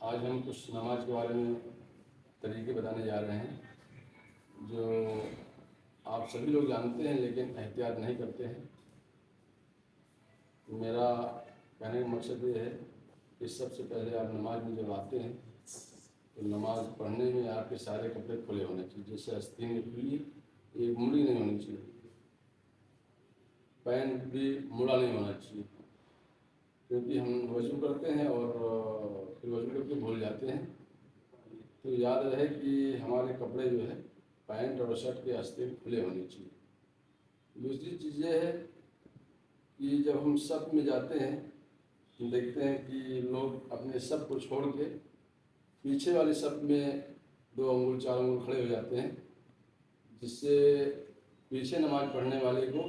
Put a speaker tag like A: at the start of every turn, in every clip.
A: آج ہم کچھ نماز کے بارے میں طریقے بتانے جا رہے ہیں جو آپ سبھی لوگ جانتے ہیں لیکن احتیاط نہیں کرتے ہیں۔ میرا کہنے کا مقصد یہ ہے کہ سب سے پہلے آپ نماز میں جب آتے ہیں تو نماز پڑھنے میں آپ کے سارے کپڑے کھلے ہونے چاہیے، جیسے آستین میں کھلی، ایک مڑی نہیں ہونی چاہیے، پینٹ بھی مڑا نہیں ہونا چاہیے، کیونکہ ہم وضو کرتے ہیں اور پھر وضو کر کے بھول جاتے ہیں۔ تو یاد رہے کہ ہمارے کپڑے جو ہے پینٹ اور شرٹ کے آستین کھلے ہونے چاہیے۔ دوسری چیز یہ ہے کہ جب ہم صف میں جاتے ہیں دیکھتے ہیں کہ لوگ اپنے صف کو چھوڑ کے پیچھے والے صف میں 2 انگل 4 انگل کھڑے ہو جاتے ہیں، جس سے پیچھے نماز پڑھنے والے کو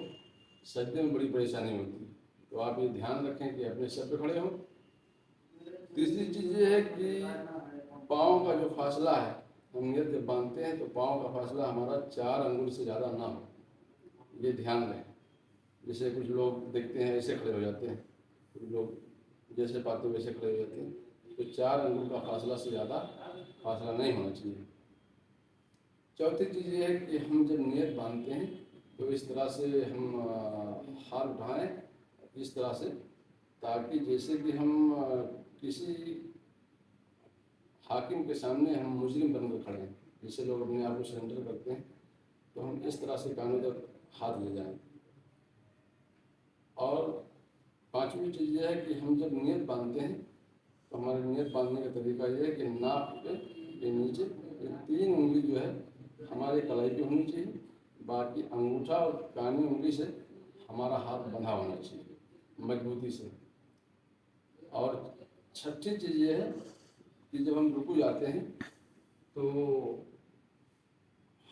A: سجدے میں بڑی پریشانی ہوتی ہے۔ تو آپ یہ دھیان رکھیں کہ اپنے صف پہ کھڑے ہوں۔ تیسری چیز یہ ہے کہ پاؤں کا جو فاصلہ ہے، ہم نیت جب باندھتے ہیں تو پاؤں کا فاصلہ ہمارا 4 انگل سے زیادہ نہ ہو، یہ دھیان رہیں۔ جیسے کچھ لوگ دیکھتے ہیں ایسے کھڑے ہو جاتے ہیں، کچھ لوگ جیسے پاتے ویسے کھڑے ہو جاتے ہیں، تو 4 انگل کا فاصلہ سے زیادہ فاصلہ نہیں ہونا چاہیے۔ چوتھی چیز یہ ہے کہ ہم جب نیت باندھتے ہیں تو اس طرح سے ہم ہاتھ اٹھائیں اس طرح سے، تاکہ جیسے کہ ہم کسی حاکم کے سامنے ہم مجرم بن کر کھڑے ہیں، جیسے لوگ اپنے آپ کو سرنڈر کرتے ہیں، تو ہم اس طرح سے کانوں تک ہاتھ لے جائیں۔ اور پانچویں چیز یہ ہے کہ ہم جب نیت باندھتے ہیں تو ہماری نیت باندھنے کا طریقہ یہ ہے کہ ناک کے نیچے 3 انگلی جو ہے ہمارے کلائی پہ ہونی چاہیے، باقی انگوٹھا اور کانی انگلی سے ہمارا ہاتھ بندھا ہونا چاہیے مضبوطی سے۔ اور چھٹی چیز یہ ہے کہ جب ہم رکوع جاتے ہیں تو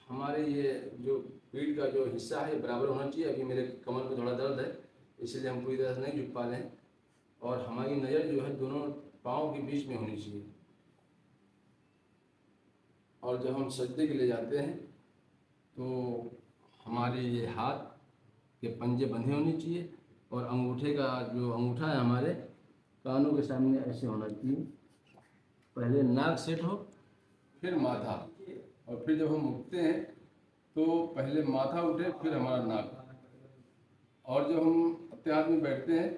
A: ہمارے یہ جو پیٹھ کا جو حصہ ہے برابر ہونا چاہیے۔ ابھی میرے کمر میں تھوڑا درد ہے، اس لیے ہم پوری طرح سے نہیں جھک پا رہے ہیں، اور ہماری نظر جو ہے دونوں پاؤں کے بیچ میں ہونی چاہیے۔ اور جب ہم سجدے کے لیے جاتے ہیں تو ہمارے یہ ہاتھ کے پنجے بندھے ہونے چاہیے، اور انگوٹھے کا جو انگوٹھا ہے ہمارے کانوں کے سامنے ایسے ہونا چاہیے۔ پہلے ناک سیٹ ہو، پھر ماتھا، اور پھر جب ہم اٹھتے ہیں تو پہلے ماتھا اٹھے پھر ہمارا ناک۔ اور جب ہم اتحاد میں بیٹھتے ہیں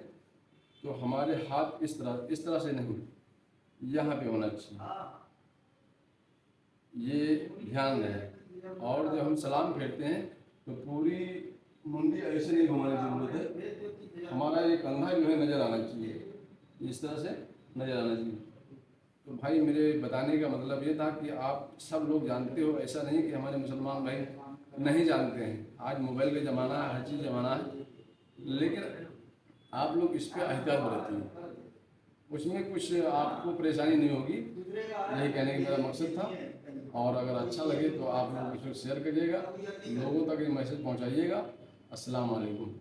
A: تو ہمارے ہاتھ اس طرح سے نہیں، یہاں پہ ہونا چاہیے، یہ دھیان رہے۔ اور جب ہم سلام پھیرتے ہیں تو پوری منڈی ایسے نہیں گھمانے کی ضرورت ہے، ہمارا یہ کندھا جو ہے نظر آنا چاہیے، اس طرح سے نظر آنا چاہیے۔ تو بھائی میرے بتانے کا مطلب یہ تھا کہ آپ سب لوگ جانتے ہو، ایسا نہیں کہ ہمارے مسلمان بھائی نہیں جانتے ہیں۔ آج موبائل کا زمانہ ہے، ہر چیز زمانہ ہے، لیکن آپ لوگ اس پہ احتیاط برتیں، اس میں کچھ آپ کو پریشانی نہیں ہوگی، یہی کہنے کا میرا مقصد تھا۔ اور اگر اچھا لگے تو آپ لوگ اس کو شیئر کریے گا، لوگوں تک یہ میسج پہنچائیے گا۔ السلام علیکم۔